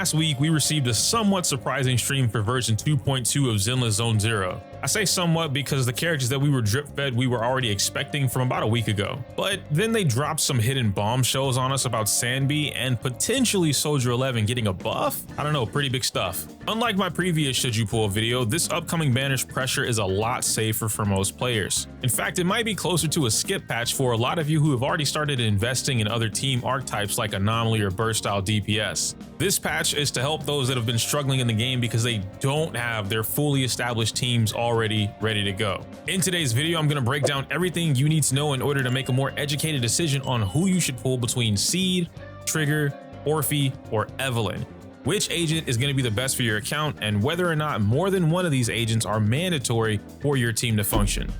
Last week, we received a somewhat surprising stream for version 2.2 of Zenless Zone Zero. I say somewhat because the characters that we were drip-fed we were already expecting from about a week ago. But then they dropped some hidden bombshells on us about Sanbi and potentially Soldier 11 getting a buff? I don't know, pretty big stuff. Unlike my previous Should You Pull video, this upcoming banish pressure is a lot safer for most players. In fact, it might be closer to a skip patch for a lot of you who have already started investing in other team archetypes like Anomaly or burst style DPS. This patch is to help those that have been struggling in the game because they don't have their fully established teams already ready to go. In today's video, I'm going to break down everything you need to know in order to make a more educated decision on who you should pull between Seed, Trigger, Orphie, or Evelyn. Which agent is going to be the best for your account, and whether or not more than one of these agents are mandatory for your team to function.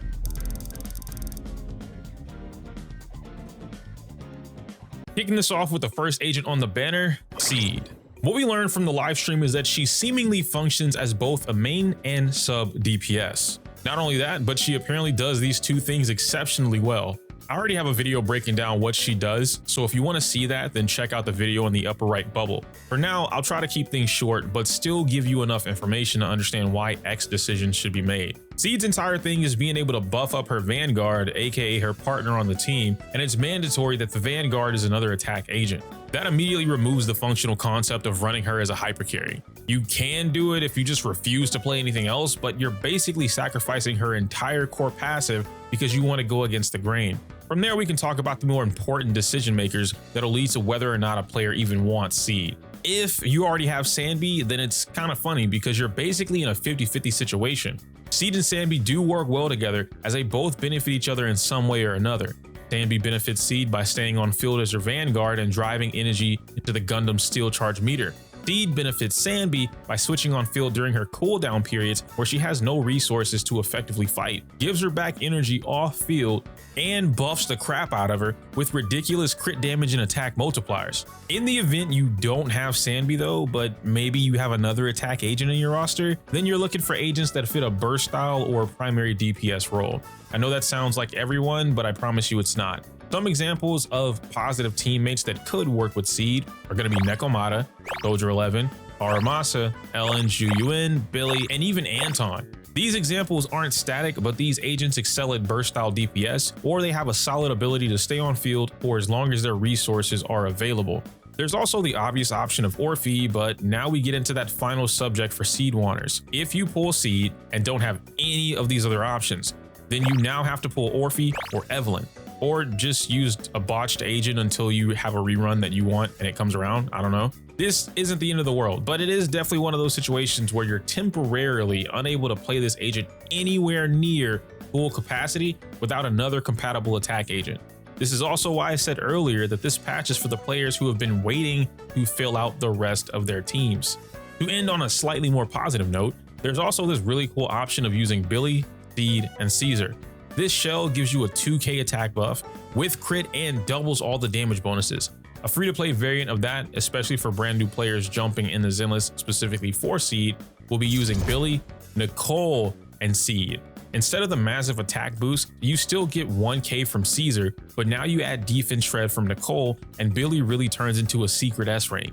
Kicking this off with the first agent on the banner, Seed. What we learned from the live stream is that she seemingly functions as both a main and sub DPS. Not only that, but she apparently does these two things exceptionally well. I already have a video breaking down what she does, so if you want to see that, then check out the video in the upper right bubble. For now, I'll try to keep things short, but still give you enough information to understand why X decisions should be made. Seed's entire thing is being able to buff up her Vanguard, aka her partner on the team, and it's mandatory that the Vanguard is another attack agent. That immediately removes the functional concept of running her as a hypercarry. You can do it if you just refuse to play anything else, but you're basically sacrificing her entire core passive because you want to go against the grain. From there, we can talk about the more important decision makers that'll lead to whether or not a player even wants Seed. If you already have Sanbi, then it's kind of funny because you're basically in a 50-50 situation. Seed and Sanbi do work well together as they both benefit each other in some way or another. Sanbi benefits Seed by staying on field as her Vanguard and driving energy into the Gundam's steel charge meter. Seed benefits Sanbi by switching on field during her cooldown periods where she has no resources to effectively fight, gives her back energy off field, and buffs the crap out of her with ridiculous crit damage and attack multipliers. In the event you don't have Sanbi though, but maybe you have another attack agent in your roster, then you're looking for agents that fit a burst style or primary DPS role. I know that sounds like everyone, but I promise you it's not. Some examples of positive teammates that could work with Seed are going to be Nekomata, Soldier 11, Aramasa, Ellen, Juyuin, Billy, and even Anton. These examples aren't static, but these agents excel at burst style DPS, or they have a solid ability to stay on field for as long as their resources are available. There's also the obvious option of Orphie, but now we get into that final subject for Seed wanters. If you pull Seed and don't have any of these other options, then you now have to pull Orphie or Evelyn, or just use a botched agent until you have a rerun that you want and it comes around. I don't know. This isn't the end of the world, but it is definitely one of those situations where you're temporarily unable to play this agent anywhere near full capacity without another compatible attack agent. This is also why I said earlier that this patch is for the players who have been waiting to fill out the rest of their teams. To end on a slightly more positive note, there's also this really cool option of using Billy, Seed, and Caesar. This shell gives you a 2k attack buff with crit and doubles all the damage bonuses. A free-to-play variant of that, especially for brand new players jumping in the Zenless specifically for Seed, will be using Billy, Nicole, and Seed. Instead of the massive attack boost, you still get 1k from Caesar, but now you add defense shred from Nicole, and Billy really turns into a secret S rank.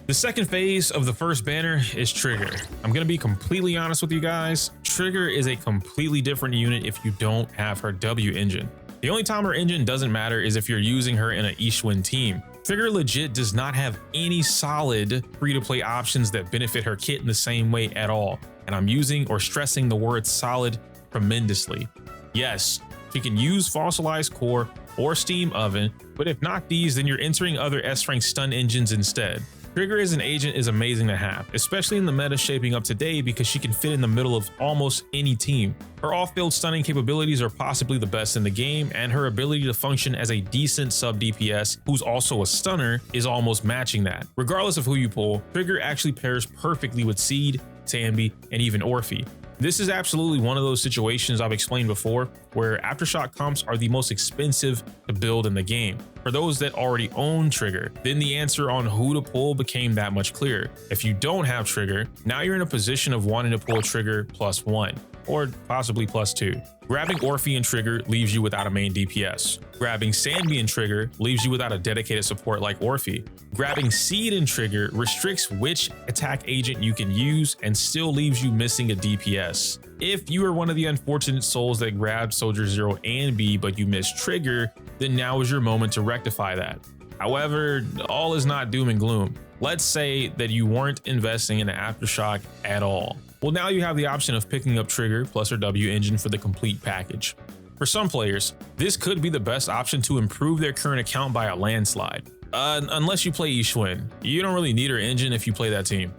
The second phase of the first banner is Trigger. I'm going to be completely honest with you guys. Trigger is a completely different unit if you don't have her W engine. The only time her engine doesn't matter is if you're using her in an Ishwin team. Trigger legit does not have any solid free-to-play options that benefit her kit in the same way at all. And I'm using or stressing the word solid tremendously. Yes, she can use Fossilized Core or Steam Oven, but if not these, then you're entering other S-rank stun engines instead. Trigger as an agent is amazing to have, especially in the meta shaping up today because she can fit in the middle of almost any team. Her off-field stunning capabilities are possibly the best in the game, and her ability to function as a decent sub DPS who's also a stunner is almost matching that. Regardless of who you pull, Trigger actually pairs perfectly with Seed, Sanbi, and even Orphie. This is absolutely one of those situations I've explained before where Aftershock comps are the most expensive to build in the game. For those that already own Trigger, then the answer on who to pull became that much clearer. If you don't have Trigger, now you're in a position of wanting to pull Trigger +1. or possibly +2. Grabbing Orphie and Trigger leaves you without a main DPS. Grabbing Sanby and Trigger leaves you without a dedicated support like Orphie. Grabbing Seed and Trigger restricts which attack agent you can use and still leaves you missing a DPS. If you are one of the unfortunate souls that grabbed Soldier Zero and B but you missed Trigger, then now is your moment to rectify that. However, all is not doom and gloom. Let's say that you weren't investing in the Aftershock at all. Well, now you have the option of picking up Trigger plus her W engine for the complete package. For some players, this could be the best option to improve their current account by a landslide. Unless you play Ishwin, you don't really need her engine if you play that team.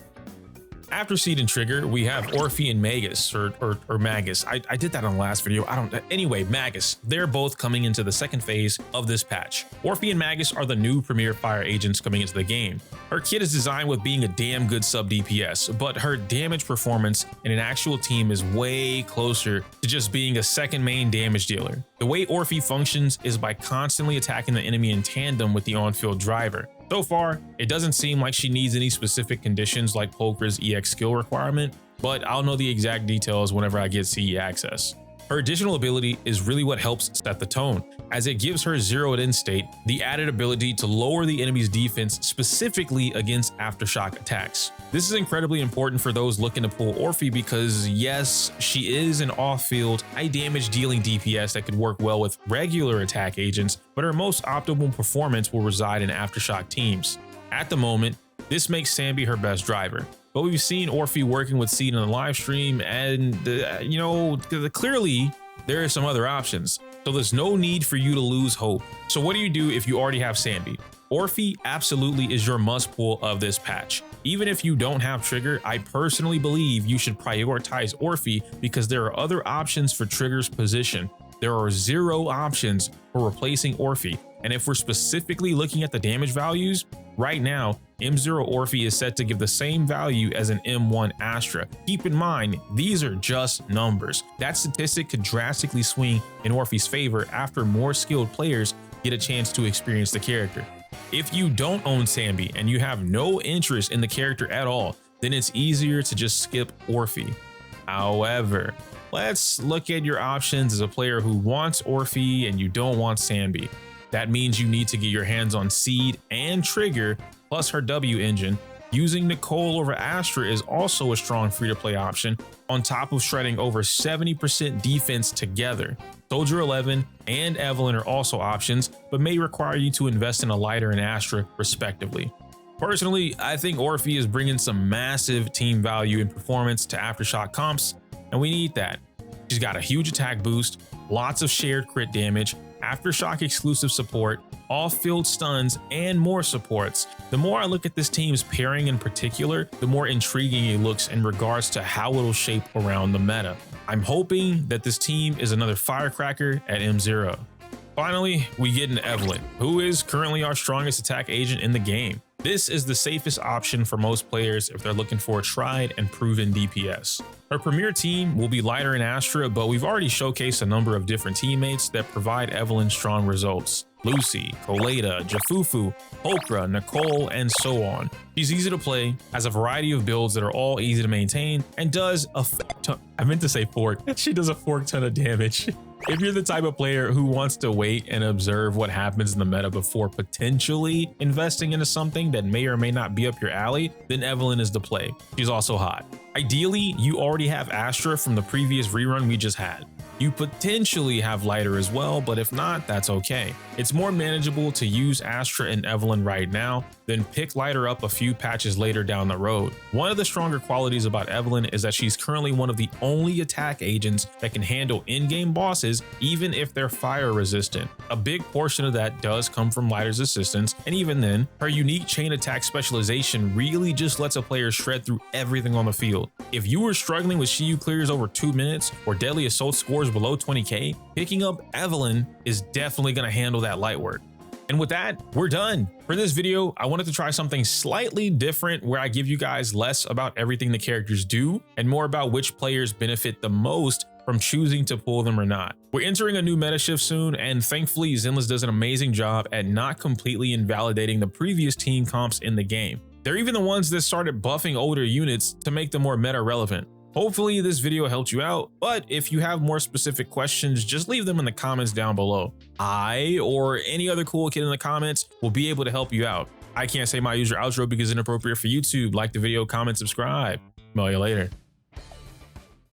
After Seed and Trigger, we have Orphie and Magus, or Magus. I did that on the last video. Anyway, Magus. They're both coming into the second phase of this patch. Orphie and Magus are the new premier fire agents coming into the game. Her kit is designed with being a damn good sub DPS, but her damage performance in an actual team is way closer to just being a second main damage dealer. The way Orphie functions is by constantly attacking the enemy in tandem with the on-field driver. So far, it doesn't seem like she needs any specific conditions like Polkra's EX skill requirement, but I'll know the exact details whenever I get CE access. Her additional ability is really what helps set the tone, as it gives her zeroed in state the added ability to lower the enemy's defense specifically against Aftershock attacks. This is incredibly important for those looking to pull Orphie because yes, she is an off-field, high damage dealing DPS that could work well with regular attack agents, but her most optimal performance will reside in Aftershock teams. At the moment, this makes Sanby her best driver. But we've seen Orphie working with Seed in the live stream, and clearly there are some other options. So there's no need for you to lose hope. So what do you do if you already have Sandy? Orphie absolutely is your must pull of this patch. Even if you don't have Trigger, I personally believe you should prioritize Orphie because there are other options for Trigger's position. There are 0 options for replacing Orphie. And if we're specifically looking at the damage values, right now, M0 Orphie is set to give the same value as an M1 Astra. Keep in mind, these are just numbers. That statistic could drastically swing in Orphie's favor after more skilled players get a chance to experience the character. If you don't own Sanby and you have no interest in the character at all, then it's easier to just skip Orphie. However, let's look at your options as a player who wants Orphie and you don't want Sanby. That means you need to get your hands on Seed and Trigger plus her W engine. Using Nicole over Astra is also a strong free-to-play option, on top of shredding over 70% defense together. Soldier 11 and Evelyn are also options, but may require you to invest in a lighter and Astra respectively. Personally, I think Orphie is bringing some massive team value and performance to Aftershock comps, and we need that. She's got a huge attack boost, lots of shared crit damage, Aftershock exclusive support, off-field stuns, and more supports. The more I look at this team's pairing in particular, the more intriguing it looks in regards to how it'll shape around the meta. I'm hoping that this team is another firecracker at M0. Finally, we get an Evelyn, who is currently our strongest attack agent in the game. This is the safest option for most players if they're looking for a tried and proven DPS. Her premier team will be lighter in Astra, but we've already showcased a number of different teammates that provide Evelyn strong results. Lucy, Koleda, Jafufu, Polkra, Nicole, and so on. She's easy to play, has a variety of builds that are all easy to maintain, and does a she does a fork ton of damage. If you're the type of player who wants to wait and observe what happens in the meta before potentially investing into something that may or may not be up your alley, then Evelyn is the play. She's also hot. Ideally, you already have Astra from the previous rerun we just had. You potentially have lighter as well, but if not, that's okay. It's more manageable to use Astra and Evelyn right now than pick lighter up a few patches later down the road. One of the stronger qualities about Evelyn is that she's currently one of the only attack agents that can handle in-game bosses even if they're fire resistant. A big portion of that does come from lighter's assistance, and even then, her unique chain attack specialization really just lets a player shred through everything on the field. If you were struggling with Shiyu clears over 2 minutes or deadly assault scores below 20k, picking up Evelyn is definitely going to handle that light work. And with that, we're done. For this video, I wanted to try something slightly different where I give you guys less about everything the characters do and more about which players benefit the most from choosing to pull them or not. We're entering a new meta shift soon, and thankfully Zenless does an amazing job at not completely invalidating the previous team comps in the game. They're even the ones that started buffing older units to make them more meta relevant. Hopefully this video helped you out, but if you have more specific questions, just leave them in the comments down below. I or any other cool kid in the comments will be able to help you out. I can't say my user outro because it's inappropriate for YouTube. Like the video, comment, subscribe. Smell you later.